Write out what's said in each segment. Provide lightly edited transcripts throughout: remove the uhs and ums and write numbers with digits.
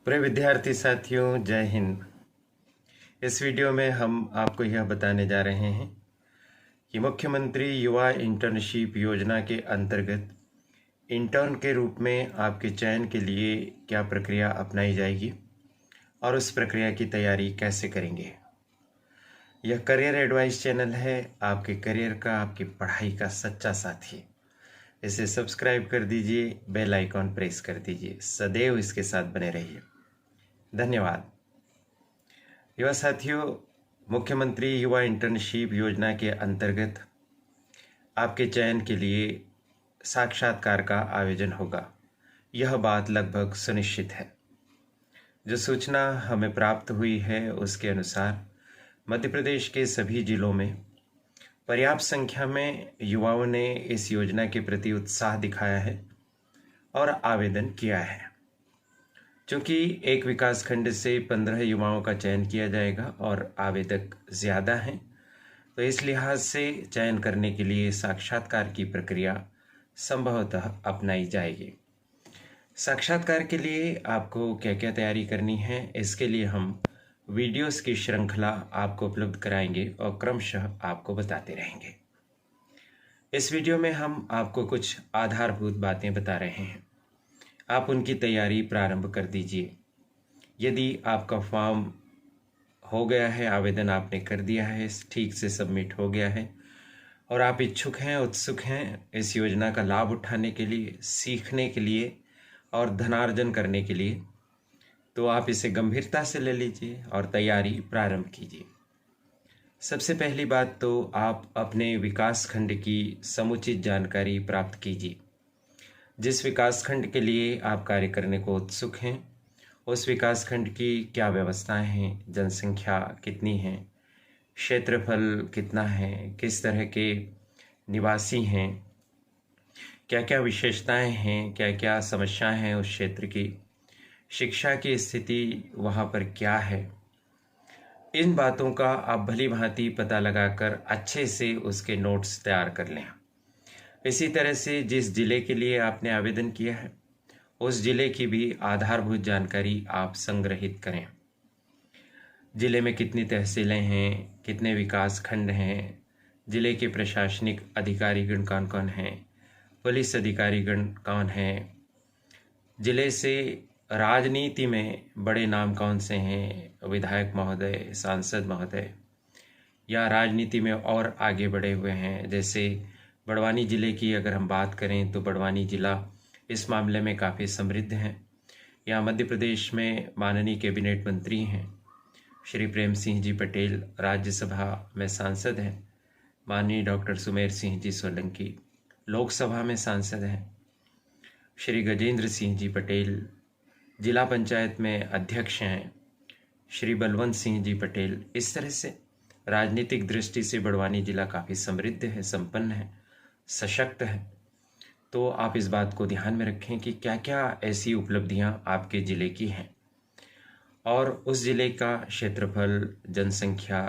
प्रिय विद्यार्थी साथियों, जय हिंद। इस वीडियो में हम आपको यह बताने जा रहे हैं कि मुख्यमंत्री युवा इंटर्नशिप योजना के अंतर्गत इंटर्न के रूप में आपके चयन के लिए क्या प्रक्रिया अपनाई जाएगी और उस प्रक्रिया की तैयारी कैसे करेंगे। यह करियर एडवाइस चैनल है, आपके करियर का, आपकी पढ़ाई का सच्चा साथी। इसे सब्सक्राइब कर दीजिए, बेल आइकॉन प्रेस कर दीजिए, सदैव इसके साथ बने रहिए। धन्यवाद। युवा साथियों, मुख्यमंत्री युवा इंटर्नशिप योजना के अंतर्गत आपके चयन के लिए साक्षात्कार का आयोजन होगा। यह बात लगभग सुनिश्चित है। जो सूचना हमें प्राप्त हुई है उसके अनुसार मध्य प्रदेश के सभी जिलों में पर्याप्त संख्या में युवाओं ने इस योजना के प्रति उत्साह दिखाया है और आवेदन किया है। चूँकि एक विकासखंड से 15 युवाओं का चयन किया जाएगा और आवेदक ज़्यादा हैं, तो इस लिहाज से चयन करने के लिए साक्षात्कार की प्रक्रिया संभवतः अपनाई जाएगी। साक्षात्कार के लिए आपको क्या क्या तैयारी करनी है, इसके लिए हम वीडियोस की श्रृंखला आपको उपलब्ध कराएंगे और क्रमशः आपको बताते रहेंगे। इस वीडियो में हम आपको कुछ आधारभूत बातें बता रहे हैं। आप उनकी तैयारी प्रारंभ कर दीजिए। यदि आपका फॉर्म हो गया है, आवेदन आपने कर दिया है, ठीक से सबमिट हो गया है और आप इच्छुक हैं, उत्सुक हैं इस योजना का लाभ उठाने के लिए, सीखने के लिए और धनार्जन करने के लिए, तो आप इसे गंभीरता से ले लीजिए और तैयारी प्रारंभ कीजिए। सबसे पहली बात तो आप अपने विकासखंड की समुचित जानकारी प्राप्त कीजिए। जिस विकासखंड के लिए आप कार्य करने को उत्सुक हैं, उस विकासखंड की क्या व्यवस्थाएं हैं, जनसंख्या कितनी है, क्षेत्रफल कितना है, किस तरह के निवासी हैं, क्या क्या विशेषताएं हैं, क्या क्या समस्याएं हैं उस क्षेत्र की, शिक्षा की स्थिति वहाँ पर क्या है। इन बातों का आप भली भांति पता लगाकर अच्छे से उसके नोट्स तैयार कर लें। इसी तरह से जिस जिले के लिए आपने आवेदन किया है उस जिले की भी आधारभूत जानकारी आप संग्रहित करें। जिले में कितनी तहसीलें हैं, कितने विकास खंड हैं, जिले के प्रशासनिक अधिकारीगण कौन कौन हैं, पुलिस अधिकारीगण कौन हैं, जिले से राजनीति में बड़े नाम कौन से हैं, विधायक महोदय, सांसद महोदय, या राजनीति में और आगे बढ़े हुए हैं। जैसे बड़वानी ज़िले की अगर हम बात करें तो बड़वानी ज़िला इस मामले में काफ़ी समृद्ध है। यहाँ मध्य प्रदेश में माननीय कैबिनेट मंत्री हैं श्री प्रेम सिंह जी पटेल, राज्यसभा में सांसद हैं माननीय डॉक्टर सुमेर सिंह जी सोलंकी, लोकसभा में सांसद हैं श्री गजेंद्र सिंह जी पटेल, जिला पंचायत में अध्यक्ष हैं श्री बलवंत सिंह जी पटेल। इस तरह से राजनीतिक दृष्टि से बड़वानी जिला काफ़ी समृद्ध है, संपन्न है, सशक्त है। तो आप इस बात को ध्यान में रखें कि क्या क्या ऐसी उपलब्धियां आपके ज़िले की हैं और उस ज़िले का क्षेत्रफल, जनसंख्या,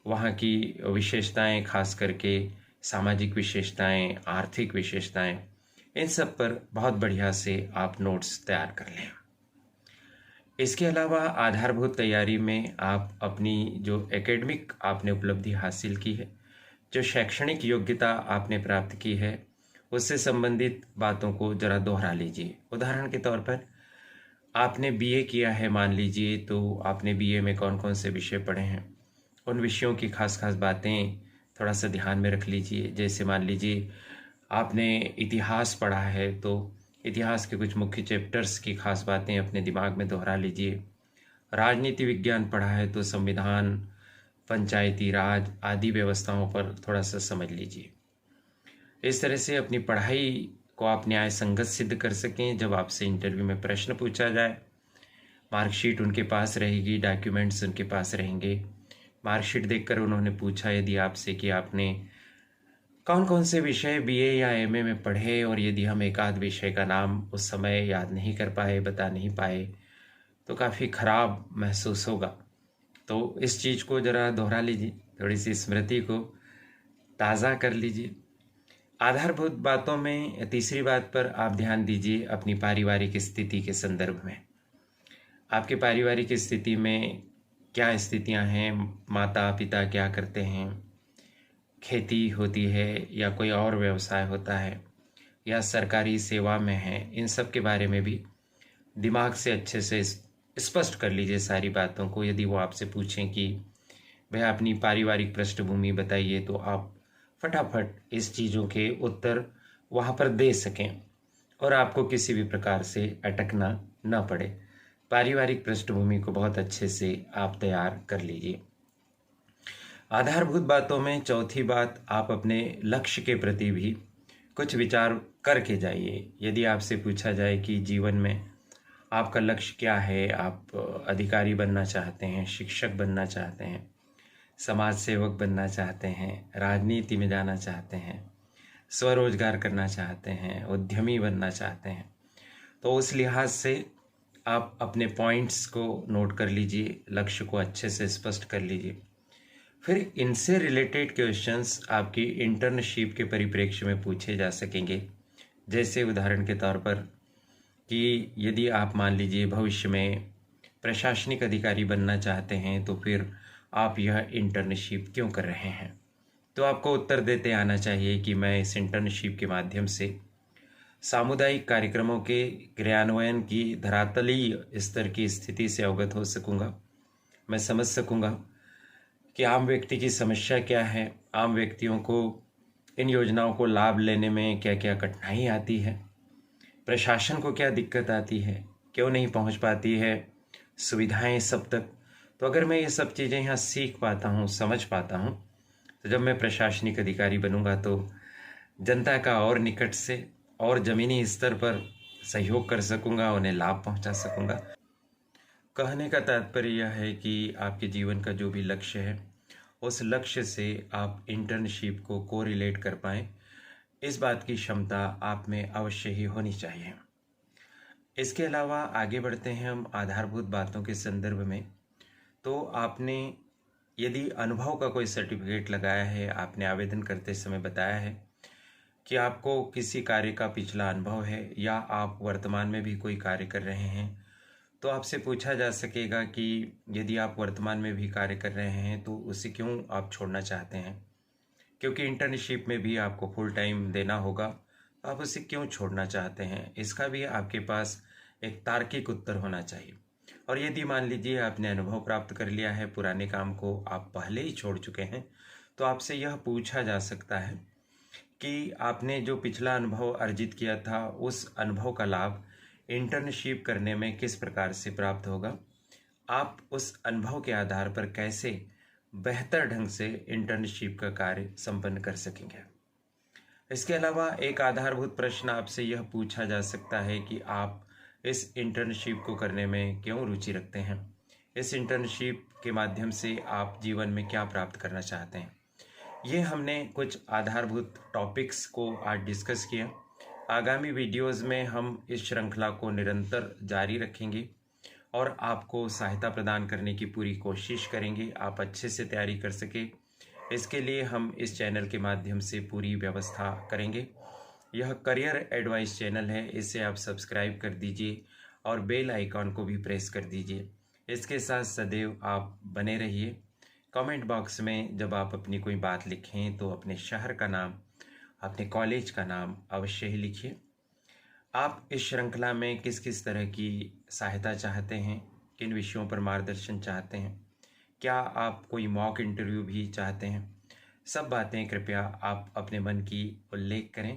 वहाँ की विशेषताएं, खास करके सामाजिक विशेषताएं, आर्थिक विशेषताएं, इन सब पर बहुत बढ़िया से आप नोट्स तैयार कर लें। इसके अलावा आधारभूत तैयारी में आप अपनी जो एकेडमिक आपने उपलब्धि हासिल की है, जो शैक्षणिक योग्यता आपने प्राप्त की है, उससे संबंधित बातों को जरा दोहरा लीजिए। उदाहरण के तौर पर आपने बीए किया है मान लीजिए, तो आपने बीए में कौन कौन से विषय पढ़े हैं, उन विषयों की खास खास बातें थोड़ा सा ध्यान में रख लीजिए। जैसे मान लीजिए आपने इतिहास पढ़ा है तो इतिहास के कुछ मुख्य चैप्टर्स की खास बातें अपने दिमाग में दोहरा लीजिए। राजनीति विज्ञान पढ़ा है तो संविधान, पंचायती राज आदि व्यवस्थाओं पर थोड़ा सा समझ लीजिए। इस तरह से अपनी पढ़ाई को आप न्याय संगत सिद्ध कर सकें। जब आपसे इंटरव्यू में प्रश्न पूछा जाए, मार्कशीट उनके पास रहेगी, डॉक्यूमेंट्स उनके पास रहेंगे। मार्कशीट देखकर उन्होंने पूछा यदि आपसे कि आपने कौन कौन से विषय बीए या एमए में पढ़े, और यदि हम एक आध विषय का नाम उस समय याद नहीं कर पाए, बता नहीं पाए, तो काफ़ी खराब महसूस होगा। तो इस चीज़ को ज़रा दोहरा लीजिए, थोड़ी सी स्मृति को ताज़ा कर लीजिए। आधारभूत बातों में तीसरी बात पर आप ध्यान दीजिए अपनी पारिवारिक स्थिति के संदर्भ में। आपके पारिवारिक स्थिति में क्या स्थितियां हैं, माता पिता क्या करते हैं, खेती होती है या कोई और व्यवसाय होता है या सरकारी सेवा में है, इन सब के बारे में भी दिमाग से अच्छे से स्पष्ट कर लीजिए सारी बातों को। यदि वो आपसे पूछें कि भैया अपनी पारिवारिक पृष्ठभूमि बताइए, तो आप फटाफट इस चीज़ों के उत्तर वहाँ पर दे सकें और आपको किसी भी प्रकार से अटकना ना पड़े। पारिवारिक पृष्ठभूमि को बहुत अच्छे से आप तैयार कर लीजिए। आधारभूत बातों में चौथी बात, आप अपने लक्ष्य के प्रति भी कुछ विचार करके जाइए। यदि आपसे पूछा जाए कि जीवन में आपका लक्ष्य क्या है, आप अधिकारी बनना चाहते हैं, शिक्षक बनना चाहते हैं, समाज सेवक बनना चाहते हैं, राजनीति में जाना चाहते हैं, स्वरोजगार करना चाहते हैं, उद्यमी बनना चाहते हैं, तो उस लिहाज से आप अपने पॉइंट्स को नोट कर लीजिए, लक्ष्य को अच्छे से स्पष्ट कर लीजिए। फिर इनसे रिलेटेड क्वेश्चंस आपकी इंटर्नशिप के परिप्रेक्ष्य में पूछे जा सकेंगे। जैसे उदाहरण के तौर पर कि यदि आप मान लीजिए भविष्य में प्रशासनिक अधिकारी बनना चाहते हैं, तो फिर आप यह इंटर्नशिप क्यों कर रहे हैं? तो आपको उत्तर देते आना चाहिए कि मैं इस इंटर्नशिप के माध्यम से सामुदायिक कार्यक्रमों के क्रियान्वयन की धरातलीय स्तर की स्थिति से अवगत हो सकूंगा। मैं समझ सकूंगा कि आम व्यक्ति की समस्या क्या है, आम व्यक्तियों को इन योजनाओं को लाभ लेने में क्या क्या कठिनाई आती है, प्रशासन को क्या दिक्कत आती है, क्यों नहीं पहुंच पाती है सुविधाएं सब तक। तो अगर मैं ये सब चीज़ें यहाँ सीख पाता हूँ, समझ पाता हूँ, तो जब मैं प्रशासनिक अधिकारी बनूंगा तो जनता का और निकट से और ज़मीनी स्तर पर सहयोग कर सकूंगा, उन्हें लाभ पहुंचा सकूंगा। कहने का तात्पर्य यह है कि आपके जीवन का जो भी लक्ष्य है, उस लक्ष्य से आप इंटर्नशिप को कोरिलेट कर पाएँ, इस बात की क्षमता आप में अवश्य ही होनी चाहिए। इसके अलावा आगे बढ़ते हैं हम आधारभूत बातों के संदर्भ में। तो आपने यदि अनुभव का कोई सर्टिफिकेट लगाया है, आपने आवेदन करते समय बताया है कि आपको किसी कार्य का पिछला अनुभव है या आप वर्तमान में भी कोई कार्य कर रहे हैं, तो आपसे पूछा जा सकेगा कि यदि आप वर्तमान में भी कार्य कर रहे हैं तो उसे क्यों आप छोड़ना चाहते हैं, क्योंकि इंटर्नशिप में भी आपको फुल टाइम देना होगा, तो आप उसे क्यों छोड़ना चाहते हैं, इसका भी आपके पास एक तार्किक उत्तर होना चाहिए। और यदि मान लीजिए आपने अनुभव प्राप्त कर लिया है, पुराने काम को आप पहले ही छोड़ चुके हैं, तो आपसे यह पूछा जा सकता है कि आपने जो पिछला अनुभव अर्जित किया था, उस अनुभव का लाभ इंटर्नशिप करने में किस प्रकार से प्राप्त होगा, आप उस अनुभव के आधार पर कैसे बेहतर ढंग से इंटर्नशिप का कार्य संपन्न कर सकेंगे। इसके अलावा एक आधारभूत प्रश्न आपसे यह पूछा जा सकता है कि आप इस इंटर्नशिप को करने में क्यों रुचि रखते हैं, इस इंटर्नशिप के माध्यम से आप जीवन में क्या प्राप्त करना चाहते हैं। ये हमने कुछ आधारभूत टॉपिक्स को आज डिस्कस किया। आगामी वीडियोज़ में हम इस श्रृंखला को निरंतर जारी रखेंगे और आपको सहायता प्रदान करने की पूरी कोशिश करेंगे, आप अच्छे से तैयारी कर सके। इसके लिए हम इस चैनल के माध्यम से पूरी व्यवस्था करेंगे। यह करियर एडवाइस चैनल है, इसे आप सब्सक्राइब कर दीजिए और बेल आइकॉन को भी प्रेस कर दीजिए। इसके साथ सदैव आप बने रहिए। कमेंट बॉक्स में जब आप अपनी कोई बात लिखें तो अपने शहर का नाम, अपने कॉलेज का नाम अवश्य ही लिखिए। आप इस श्रृंखला में किस किस तरह की सहायता चाहते हैं, किन विषयों पर मार्गदर्शन चाहते हैं, क्या आप कोई मॉक इंटरव्यू भी चाहते हैं, सब बातें कृपया आप अपने मन की उल्लेख करें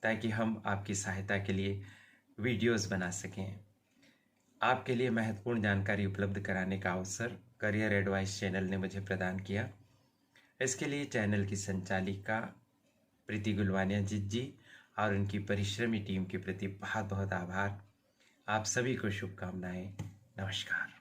ताकि हम आपकी सहायता के लिए वीडियोस बना सकें। आपके लिए महत्वपूर्ण जानकारी उपलब्ध कराने का अवसर करियर एडवाइस चैनल ने मुझे प्रदान किया। इसके लिए चैनल की संचालिका प्रीति गुलवानिया जी और उनकी परिश्रमी टीम के प्रति बहुत बहुत आभार। आप सभी को शुभकामनाएं। नमस्कार।